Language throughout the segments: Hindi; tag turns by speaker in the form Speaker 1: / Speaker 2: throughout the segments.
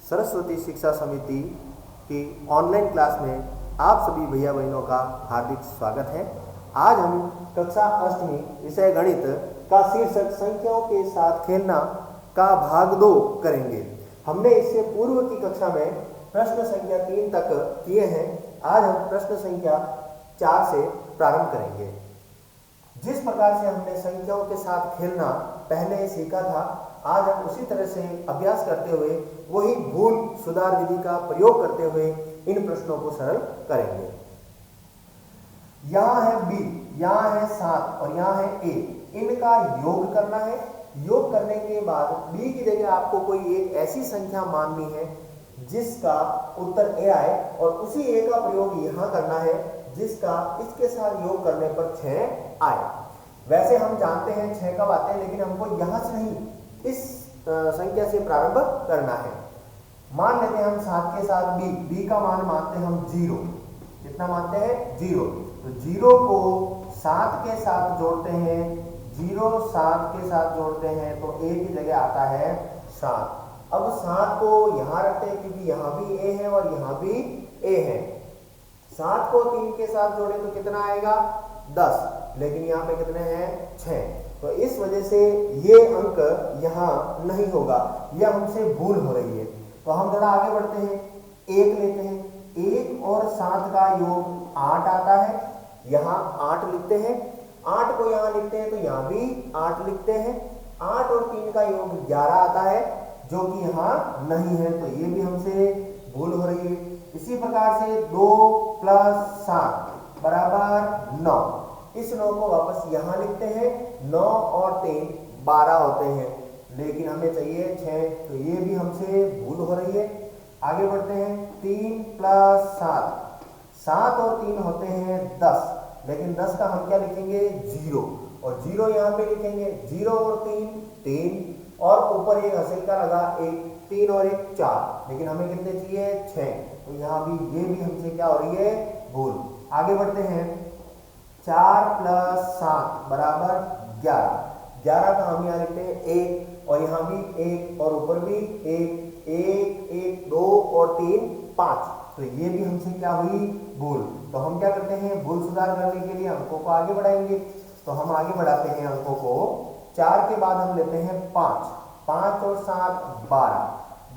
Speaker 1: सरस्वती शिक्षा समिति की ऑनलाइन क्लास में आप सभी भैया बहनों का हार्दिक स्वागत है। आज हम कक्षा अष्टमी विषय गणित का शीर्षक संख्याओं के साथ खेलना का भाग 2 करेंगे। हमने इससे पूर्व की कक्षा में प्रश्न संख्या 3 तक किए हैं। आज हम प्रश्न संख्या 4 से प्रारंभ करेंगे। जिस प्रकार से हमने संख्याओं के साथ खेलना पहले सीखा था, आज हम उसी तरह से अभ्यास करते हुए वही भूल सुधार विधि का प्रयोग करते हुए इन प्रश्नों को सरल करेंगे। यहाँ है b, यहाँ है 7 और यहाँ है a। इनका योग करना है। योग करने के बाद b की जगह आपको कोई एक ऐसी संख्या माननी है जिसका उत्तर a आए और उसी a का प्रयोग यहाँ करना है जिसका इसके साथ योग करने पर 6 आए। वैसे हम जानते हैं 6 कब आते हैं, लेकिन हमको यहाँ से नहीं, इस संख्या से प्रारंभ करना है। मान लेते हैं हम 7 के साथ b का मान मानते हैं हम 0। कितना मानते हैं? 0। तो 0 को 7 के साथ जोड़ते हैं, 0 7 के साथ जोड़ते हैं तो a की जगह आता है 7। अब 7 को यहाँ रखते हैं क्योंकि यहाँ भी a है और यहाँ भी a है। 7 को 3 के साथ जोड़े तो कितना आएगा? 10, लेकिन यहाँ पे कितने हैं? 6। तो इस वजह से ये अंक यहाँ नहीं होगा, यह हमसे भूल हो रही है। तो हम थोड़ा आगे बढ़ते हैं, 1 लेते हैं। 1 और 7 का योग 8 आता है, यहाँ 8 लिखते हैं। 8 को यहाँ लिखते हैं तो यहाँ भी 8 लिखते हैं। 8 और 3 का योग 11 आता है, जो कि यहाँ नहीं है, तो ये भी हमसे भूल हो रही है। इसी प्रकार से 2 + 7 बराबर 9। इस 9 को वापस यहाँ लिखते हैं। 9 और 3 12 होते हैं, लेकिन हमें चाहिए 6, तो ये भी हमसे भूल हो रही है। आगे बढ़ते हैं, 3 + 7 7 और 3 होते हैं 10, लेकिन 10 का हम क्या लिखेंगे? 0, और 0 यहाँ पे लिखेंगे। 0 और 3 3, और ऊपर एक हसील का लगा 1, 3 और 1 4, लेकिन हमें कितने चाहिए? 6। तो यहाँ भी ये भी हमसे क्या हो रही है? भूल। आगे बढ़ते हैं, 4 + 7 बराबर 11। 11 का हम यहाँ लिखते हैं 1, और यहाँ भी 1, और ऊपर भी 1 1 1 2 और 3 5। तो ये भी हमसे क्या हुई? भूल। तो हम क्या करते हैं? भूल सुधार करने के लिए अंकों को आगे बढ़ाएंगे। तो हम आगे बढ़ाते हैं अंकों को। 4 के बाद हम लेते हैं 5। 5 और 7 12।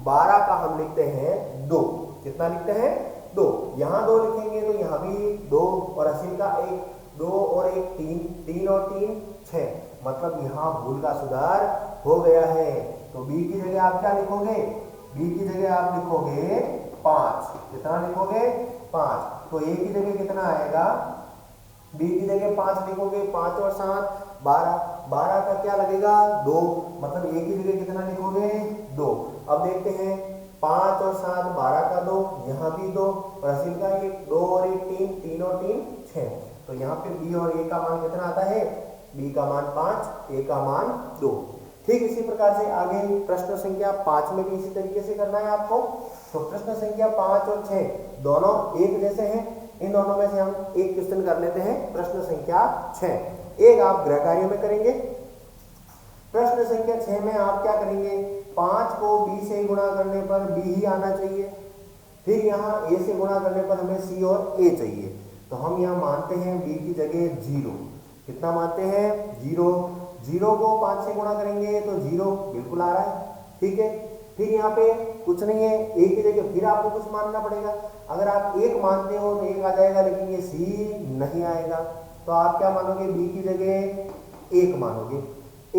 Speaker 1: 12 का हम लिखते हैं 2। कितना लिखते हैं? 2। यहाँ 2 लिखेंगे तो यहाँ भी 2, और हसील का 1, 2 और 1 3, 3 और 3 6। मतलब यहाँ भूल का सुधार हो गया है। तो b की जगह आप क्या लिखोगे? b की जगह आप लिखोगे 5। कितना लिखोगे? 5। तो a की जगह कितना आएगा? b की जगह 5 लिखोगे। 5 और 7 12। 12 का क्या लगेगा? 2। मतलब a की जगह कितना लिखोगे? 2। अब देखते हैं, 5 और 7 12 का 2, यहाँ भी 2, और हसील का 1, 2 और 1 3, 3 और 3 6। तो यहाँ पे b और a का मान कितना आता है? b का मान 5, a का मान 2। ठीक इसी प्रकार से आगे प्रश्न संख्या 5 में भी इसी तरीके से करना है आपको। तो प्रश्न संख्या 5 और 6 दोनों एक जैसे हैं। इन दोनों में से हम एक क्वेश्चन कर लेते हैं। प्रश्न संख्या 6 एक आप गृह कार्य में करेंगे। प्रश्न संख्या 6 में आप क्या करेंगे? 5 को b से गुणा करने पर b ही आना चाहिए। फिर यहाँ a से गुणा करने पर हमें c और a चाहिए। तो हम यहाँ मानते हैं b की जगह 0। कितना मानते हैं? 0। 0 को 5 से गुणा करेंगे तो 0 बिल्कुल आ रहा है। ठीक है। फिर यहाँ पे कुछ नहीं है, a की जगह फिर आपको कुछ मानना पड़ेगा। अगर आप 1 मानते हो तो 1 आ जाएगा, लेकिन ये c नहीं आएगा। तो आप क्या मानोगे? b की जगह 1 मानोगे।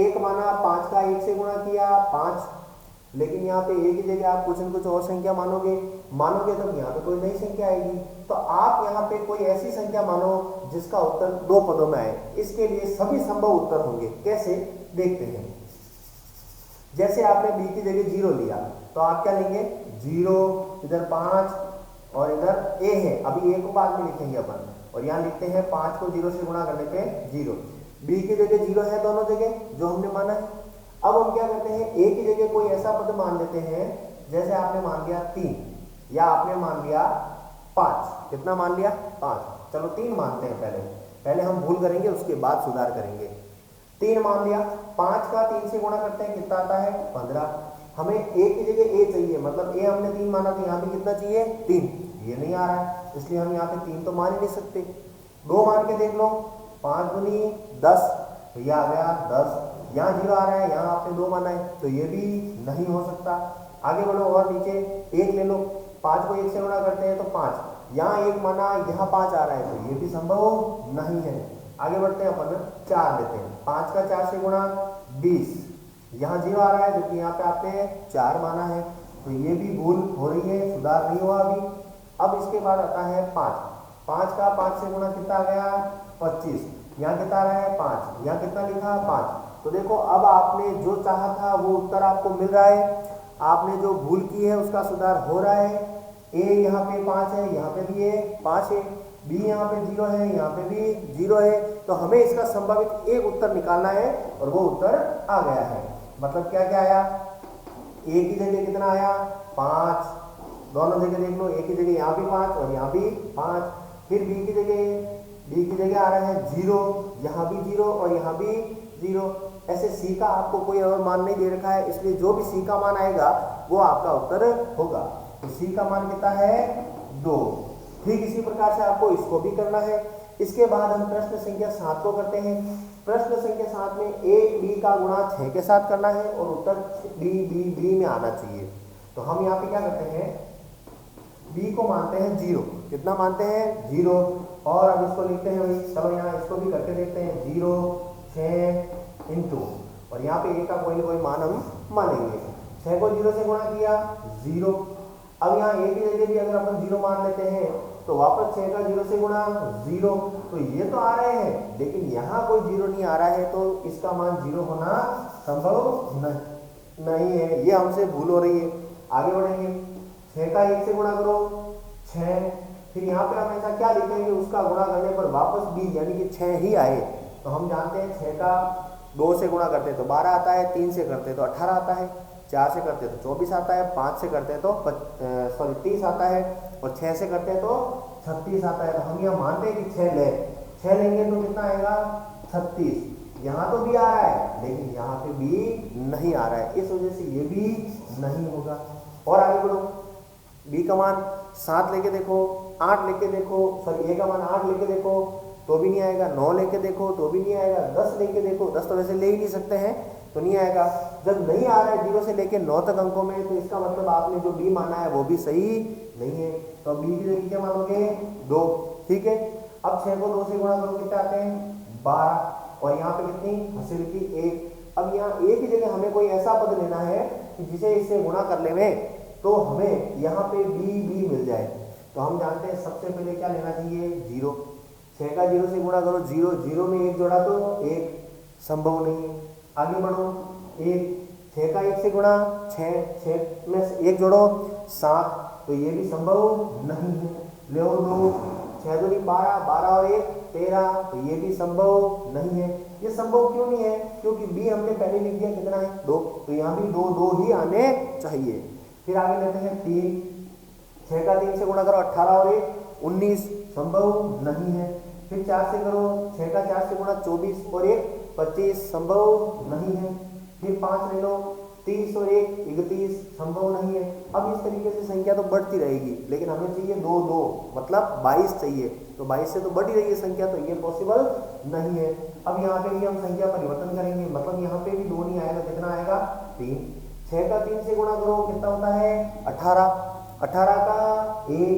Speaker 1: 1 माना, 5 का 1 से गुणा किया 5, लेकिन यहाँ पे a की जगह आप कुछ न कुछ और संख्या मानोगे तब यहाँ पे कोई नई संख्या आएगी। तो आप यहाँ पे कोई ऐसी संख्या मानो जिसका उत्तर 2 पदों में आए। इसके लिए सभी संभव उत्तर होंगे। कैसे? देखते हैं। जैसे आपने b की जगह 0 लिया तो आप क्या लेंगे? 0, इधर 5 और इधर a है। अभी a को बाद में लिखेंगे अपन, और यहाँ लिखते हैं 5 को 0 से गुणा करने पे 0। b की जगह 0 है दोनों जगह जो हमने माना है। अब हम क्या करते हैं? a की जगह कोई ऐसा पद मान लेते हैं, जैसे आपने मान लिया 3, या आपने मान लिया 5। कितना मान लिया? 5। चलो 3 मानते हैं। पहले हम भूल करेंगे, उसके बाद सुधार करेंगे। 3 मान लिया। 5 का 3 से गुणा करते हैं, कितना आता है? 15। हमें ए की जगह ए चाहिए, मतलब ए हमने 3 माना तो यहाँ पे कितना चाहिए 3, ये नहीं आ रहा है इसलिए हम यहाँ पे 3 तो मान ही नहीं सकते। 2 मान के देख लो, 5 दूनी 10, तो ये आ गया 10। यहाँ 0 आ रहा है, यहाँ आपने 2 माना है तो ये भी नहीं हो सकता। आगे बढ़ो और नीचे 1 ले लो, 5 को 1 से गुणा करते हैं तो 5, यहाँ 1 माना यहाँ 5 आ रहा है तो ये भी संभव नहीं है। आगे बढ़ते हैं अपन 4 लेते हैं, 5 का 4 से गुणा 20, यहाँ 0 आ रहा है जबकि यहाँ पे आपने 4 माना है तो ये भी भूल हो रही है, सुधार नहीं हुआ अभी। अब इसके बाद आता है 5, 5 का 5 से गुणा कितना आ गया 25, यहाँ कितना आ रहा है 5, यहाँ कितना लिखा 5। तो देखो अब आपने जो चाहा था वो उत्तर आपको मिल रहा है, आपने जो भूल की है उसका सुधार हो रहा है। ए यहाँ पे 5 है, यहाँ पे भी ए 5 है, बी यहाँ पे 0 है, यहाँ पे भी 0 है, तो हमें इसका संभावित एक उत्तर निकालना है और वो उत्तर आ गया है। मतलब क्या क्या आया, ए की जगह कितना आया 5, दोनों जगह देख लो, ए की जगह यहाँ भी 5 और यहाँ भी 5। फिर बी की जगह आ रहा है 0, यहाँ भी 0 और यहाँ भी 0। ऐसे सी का आपको कोई और मान नहीं दे रखा है इसलिए जो भी सी का मान आएगा वो आपका उत्तर होगा। तो सी का मान कितना है 2। ठीक इसी प्रकार से आपको इसको भी करना है। इसके बाद हम प्रश्न संख्या 7 को करते हैं। प्रश्न संख्या 7 में ए बी का गुणा 6 के साथ करना है और उत्तर बी में आना चाहिए। तो हम यहाँ पे क्या करते हैं, बी को मानते हैं 0, कितना मानते हैं 0, और अब इसको लिखते हैं भाई, चलो यहाँ इसको भी करके देखते हैं 0 6 इंटू, और यहाँ पे ए का कोई ना कोई मान हम मानेंगे। 6 को 0 से गुणा किया 0, अब यहाँ ए की जगह भी अगर अपन 0 मान लेते हैं तो वापस 6 का 0 से गुणा 0, तो ये तो आ रहे हैं लेकिन यहाँ कोई 0 नहीं आ रहा है तो इसका मान 0 होना संभव नहीं है, ये हमसे भूल हो रही है। आगे बढ़ेंगे, 6 का 1 से गुणा करो 6, फिर यहाँ पे हम ऐसा क्या लिखेंगे, उसका गुणा करने पर वापस भी यानी कि 6 ही आए। तो हम जानते हैं 6 का 2 से गुणा करते हैं तो 12 आता है, 3 से करते हैं तो 18 आता है, 4 से करते हैं तो 24 आता है, 5 से करते हैं तो 30 आता है और 6 से करते हैं तो 36 आता है। तो हम यहाँ मानते हैं कि 6 लेंगे तो कितना आएगा 36। यहाँ तो भी आ रहा है लेकिन यहाँ पे भी नहीं आ रहा है, इस वजह से ये भी नहीं होगा। और आगे बढ़ो, बी का मान 7 लेके देखो, 8 लेके देखो, सॉरी ए का मान 8 लेके देखो तो भी नहीं आएगा, 9 लेके देखो तो भी नहीं आएगा, 10 लेके देखो, 10 तो वैसे ले ही नहीं सकते हैं तो नहीं आएगा। जब नहीं आ रहा है 0 से लेके 9 तक अंकों में तो इसका मतलब आपने जो बी माना है वो भी सही नहीं है। तो अब बी की जगह क्या मानोगे 2, ठीक है। अब 6 को 2 से गुणा करो कितने आते हैं 12, और यहाँ पे कितनी हासिल की 1। अब यहाँ ए की जगह हमें कोई ऐसा पद लेना है कि जिसे इससे गुणा कर ले तो हमें यहाँ पे बी मिल जाए। तो हम जानते हैं सबसे पहले क्या लेना चाहिए 0, 6 का 0 से गुणा करो 0, 0 में 1 जोड़ा तो 1, संभव नहीं है। आगे बढ़ो, 1, 6 का 1 से गुणा 6 में 1 जोड़ो 7, तो ये भी संभव नहीं है। ले 2, 6 दूनी 12, 12 और 1 13, तो ये भी संभव नहीं है। ये संभव क्यों नहीं है, क्योंकि बी हमने पहले लिख दिया कितना है 2, तो यहाँ भी 2 ही आने चाहिए। फिर आगे लेते हैं 3, 6 का 3 से गुणा करो 18 और 1 19, संभव नहीं है। फिर 4 से करो, 6 का 4 से गुणा 24 और 1 25, संभव नहीं है। फिर 5 ले लो, 30 और 1 31, संभव नहीं है। अब इस तरीके से संख्या तो बढ़ती रहेगी लेकिन हमें चाहिए 2 मतलब 22 चाहिए, तो 22 से तो बढ़ ही रही है संख्या, तो ये पॉसिबल नहीं है। अब यहाँ पे भी हम संख्या परिवर्तन करेंगे, मतलब यहाँ पे भी 2 नहीं आएगा, कितना आएगा 3। 6 का 3 से गुणा करो कितना होता है 18, 18 का 1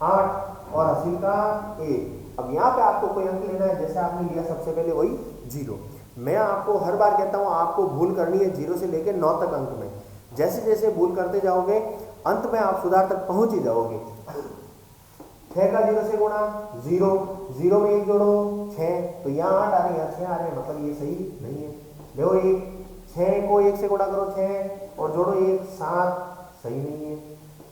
Speaker 1: 8 और 80 का 1। अब यहाँ पे आपको कोई अंक लेना है, जैसे आपने लिया सबसे पहले वही 0। मैं आपको हर बार कहता हूँ आपको भूल करनी है 0 से लेकर 9 तक अंक में, जैसे जैसे भूल करते जाओगे अंत में आप सुधार तक पहुंच ही जाओगे। 6 का 0 से गुणा 0, 0 में 1 जोड़ो 6, तो यहाँ 8 आ रहे हैं, यहाँ 6 आ रहे हैं, मतलब ये सही नहीं है। देखो 6 को 1 से गुणा करो 6 और जोड़ो 1 7, सही नहीं है।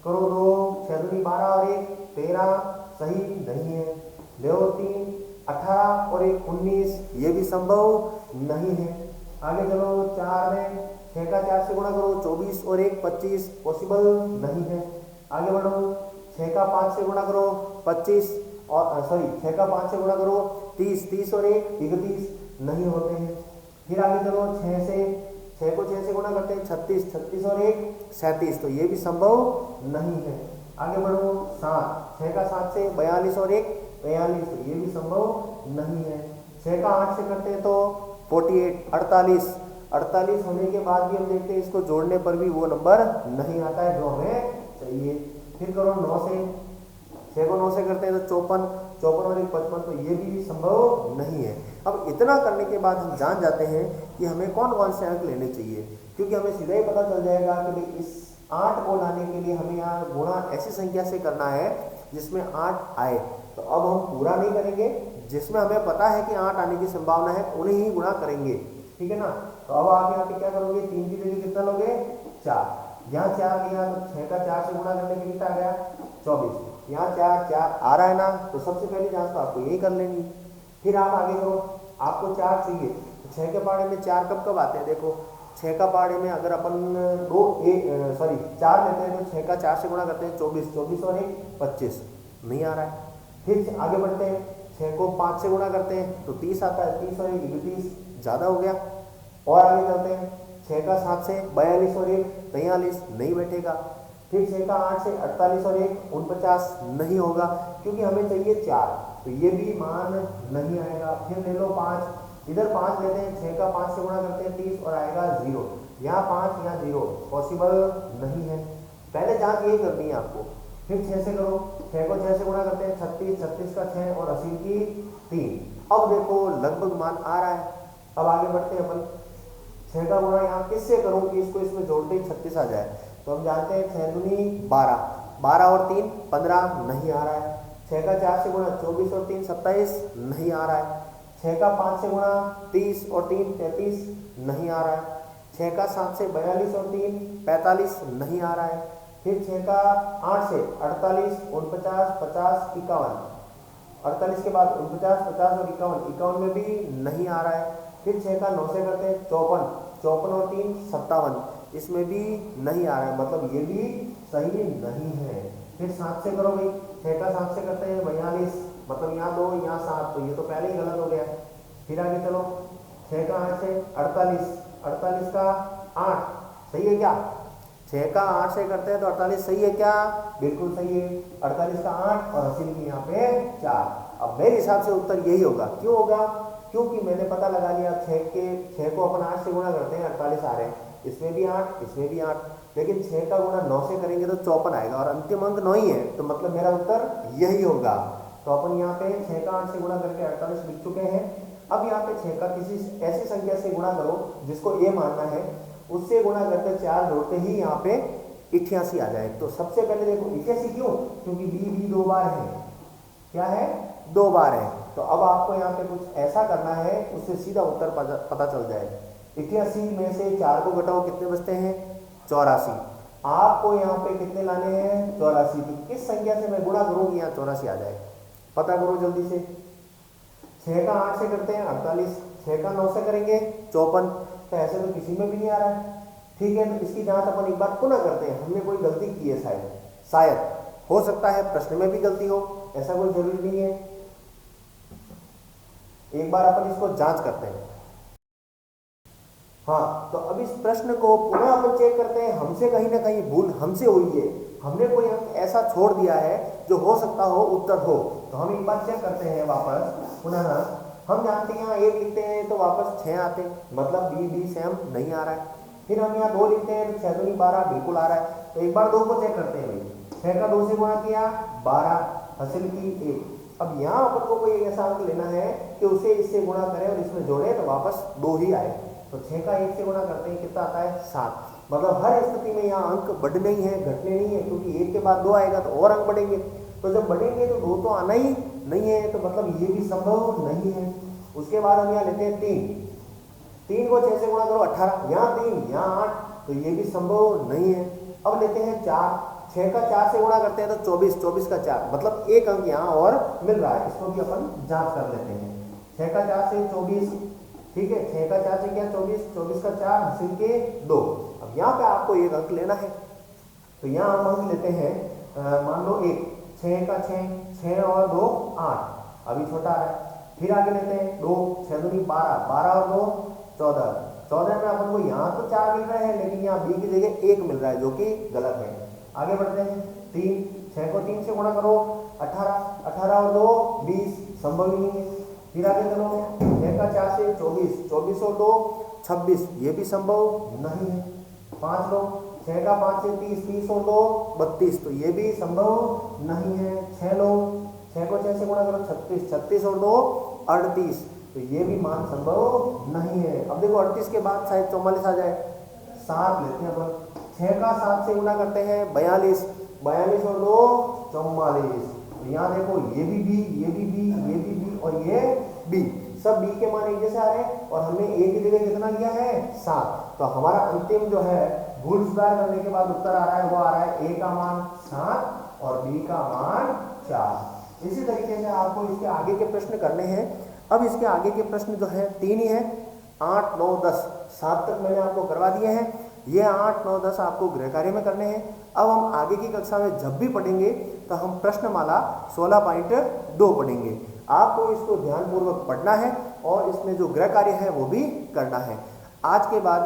Speaker 1: करो 2, 6 दूनी 12 और 1 13, सही नहीं है। देखो 3 18 और 1 19, ये भी संभव नहीं है। आगे चलो 4 में 6 का 4 से गुणा करो 24 और 1 25, पॉसिबल नहीं है। आगे बढ़ो, 6 का 5 से गुणा करो 25 और 6 का 5 से गुणा करो 30, 30 और 1 31, नहीं होते हैं। फिर आगे चलो 6 से 6 को 6 से गुणा करते हैं 36, 36 और 1 37, तो ये भी संभव नहीं है। आगे बढ़ो 7, 6 का 7 से 42 और 1 42, तो ये भी संभव नहीं है। 6 का 8 से करते हैं तो 48, 48, 48 होने के बाद भी हम देखते हैं इसको जोड़ने पर भी वो नंबर नहीं आता है जो हमें चाहिए। फिर करो 9 से, 6 को 9 से करते हैं तो 54, 54 और 1 55, तो ये भी संभव नहीं है। अब इतना करने के बाद हम जान जाते हैं कि हमें कौन कौन से अंक लेने चाहिए, क्योंकि हमें सीधा ही पता चल जाएगा कि भाई इस 8 को लाने के लिए हमें यहाँ गुणा ऐसी संख्या से करना है जिसमें 8 आए। तो अब हम पूरा नहीं करेंगे, जिसमें हमें पता है कि 8 आने की संभावना है उन्हें ही गुणा करेंगे, ठीक है ना। तो अब आप यहाँ पे क्या करोगे, 3 की जगह कितना लोगे 4, यहाँ 4 लिया तो 6 का 4 से गुणा करने के कितना आ गया 24, यहाँ 4 4 आ रहा है ना, तो सबसे पहली जांच तो आपको यही कर लेनी। फिर आप आगे करो, आपको 4 चाहिए तो 6 के पहाड़े में 4 कब कब आते हैं, देखो 6 का पहाड़े में अगर अपन 4 लेते हैं तो 6 का 4 से गुणा करते हैं 24, 24 और 1 25, नहीं आ रहा है। फिर आगे बढ़ते हैं, 6 को 5 से गुणा करते हैं तो 30 आता है, 30 और 1 31, ज़्यादा हो गया। और आगे चलते हैं, 6 का 7 से 42 और 1 43, नहीं बैठेगा। फिर 6 का 8 से 48 और 1 49, नहीं होगा, क्योंकि हमें चाहिए 4, तो ये भी मान नहीं आएगा। फिर ले लो 5, इधर 5 लेते हैं, 6 का 5 से गुणा करते हैं 30 और आएगा 0, यहाँ 5 यहाँ 0, पॉसिबल नहीं है। पहले जांच यही करनी है आपको। फिर 6 से करो, 6 को 6 से गुणा करते हैं 36, 36 का 6 और 80 की 3। अब देखो लगभग मान आ रहा है। अब आगे बढ़ते हैं अपन, 6 का गुणा यहाँ किससे करूँ कि इसको इसमें जोड़ते ही 36 आ जाए, तो हम जानते हैं 6 दूनी 12, 12 और 3 15, नहीं आ रहा है। 6 का 4 से गुणा 24 और 3 27, नहीं आ रहा है। 6 का 5 से गुणा 30 और 3 33, नहीं आ रहा है। 6 का 7 से 42 और 3 45, नहीं आ रहा है। फिर 6 का 8 से 48 49 50 51, 48 के बाद 49 50 और 51, 51 में भी नहीं आ रहा है। फिर 6 का 9 से करते हैं 54, 54 और 3 57, इसमें भी नहीं आ रहा है, मतलब ये भी सही नहीं है। फिर 7 से करो भाई, 6 का 7 से करते हैं 42, मतलब यहाँ 2 यहाँ 7, तो ये तो पहले ही गलत हो गया। फिर आगे चलो, 6 का 8 से 48, 48 का 8, सही है क्या? 6 का 8 से करते हैं तो 48 सही है क्या? बिल्कुल सही है। 48 का 8 और 80 की यहाँ पे 4। अब मेरे हिसाब से उत्तर यही होगा। क्यों होगा? क्योंकि मैंने पता लगा लिया 6 को अपन 8 से गुणा करते हैं 48 आ रहे हैं, इसमें भी 8 इसमें भी 8, लेकिन 6 का गुणा 9 से करेंगे तो 54 आएगा और अंतिम अंक 9 ही है, तो मतलब मेरा उत्तर यही होगा। तो अपन यहाँ पे 6 का 8 से गुणा करके 48 लिख चुके हैं। अब यहाँ पे 6 का किसी ऐसी संख्या से गुणा करो जिसको ए मानना है, उससे गुणा करके 4 जोड़ते ही यहाँ पे 88 आ जाए। तो सबसे पहले देखो 88 क्यों? क्योंकि बी 2 बार है। क्या है? 2 बार है। तो अब आपको यहाँ पे कुछ ऐसा करना है उससे सीधा उत्तर पता चल जाए। 88 में से 4 को घटाओ, कितने बचते हैं? 84। आपको यहाँ पे कितने लाने हैं? 84। तो किस संख्या से मैं गुणा करूँ कि यहाँ 84 आ जाए? पता करो जल्दी से। 6 का 8 से करते हैं 48, 6 का 9 से करेंगे 54, तो ऐसे तो किसी में भी नहीं आ रहा है। ठीक है, तो इसकी जांच अपन एक बार पुनः करते हैं। हमने कोई गलती की है शायद हो सकता है प्रश्न में भी गलती हो, ऐसा कोई जरूरी नहीं है। एक बार अपन इसको जांच करते हैं। हाँ, तो अब इस प्रश्न को पुनः अपन चेक करते हैं। हमसे कहीं ना कहीं भूल हमसे हुई है, हमने कोई अंक ऐसा छोड़ दिया है जो हो सकता हो उत्तर हो। तो हम एक बार चेक करते हैं वापस पुनः। हम जानते हैं यहाँ 1 लिखते हैं तो वापस 6 आते हैं, मतलब बी सेम नहीं आ रहा है। फिर हम यहाँ 2 लिखते हैं तो 6 दूनी 12 बिल्कुल आ रहा है। तो एक बार 2 को चेक करते हैं भाई। 6 का 2 से गुणा किया 12, हासिल की 1। अब यहाँ अपन को कोई एक ऐसा अंक लेना है कि उसे इससे गुणा करें और इसमें जोड़े तो वापस 2 ही आए। तो 6 का 1 से गुणा करते हैं, कितना आता है? 7। मतलब हर स्थिति में यहाँ अंक बढ़ने ही है, घटने नहीं है, क्योंकि 1 के बाद 2 आएगा तो और अंक बढ़ेंगे। तो जब बढ़ेंगे तो 2 तो आना ही नहीं है, तो मतलब ये भी संभव नहीं है। उसके बाद हम यहाँ लेते हैं 3 को 6 से गुणा करो 18, यहाँ 3 यहाँ 8, तो ये भी संभव नहीं है। अब लेते हैं 4, 6 का 4 से गुणा करते हैं तो 24, 24 का 4, मतलब एक अंक यहाँ और मिल रहा है। इसको भी अपन जांच कर लेते हैं। 6 का 4 से 24, ठीक है, 6 का 4 से क्या 24, 24 का 4 हासिल के 2। अब यहाँ पे आपको एक अंक लेना है, तो यहाँ हम अंक लेते हैं, मान लो 1, 6 का 6 और 2 8, अभी छोटा है। फिर आगे लेते हैं 2, 6 दूनी 12, 12 और 2 14, 14 में अपन को यहाँ तो 4 मिल रहे हैं, लेकिन यहाँ बी की जगह 1 मिल रहा है, जो कि गलत है। आगे बढ़ते हैं। 3, 6 को 3 से गुणा करो 18, 18 और 2 20, संभव ही नहीं है। फिर आगे चलो, 6 का 4 से 24, 24 और 2 26, ये भी संभव नहीं है। 5 लो, 6 का 5 से 30, 30 और 2 32, तो ये भी संभव नहीं है। 6 लो, 6 को 6 से गुणा करो 36, 36 और 2 38, तो ये भी मान संभव नहीं है। अब देखो 38 के बाद शायद 44 आ जाए, 7 लेते हैं अपन। 6 का 7 से गुणा करते हैं 42, 42 और 2 44, तो यहाँ देखो ये भी बी, ये भी बी, ये भी बी और ये बी, सब बी के मान एक जैसे आ रहे हैं और हमने ए की जगह कितना लिया है 7, तो हमारा अंतिम जो है भूल सुधार करने के बाद उत्तर आ रहा है वो आ रहा है ए का मान 7 और बी का मान 4। इसी तरीके से आपको इसके आगे के प्रश्न करने हैं। अब इसके आगे के प्रश्न जो है 3 ही है, 8, 9, 10, 7 तक मैंने आपको करवा दिए हैं। ये 8, 9, 10 आपको गृह कार्य में करने हैं। अब हम आगे की कक्षा में जब भी पढ़ेंगे तो हम प्रश्नमाला 16.2 पढ़ेंगे। आपको इसको ध्यानपूर्वक पढ़ना है और इसमें जो गृह कार्य है वो भी करना है। आज के बाद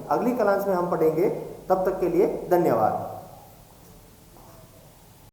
Speaker 1: अगली क्लास में हम पढ़ेंगे। तब तक के लिए धन्यवाद।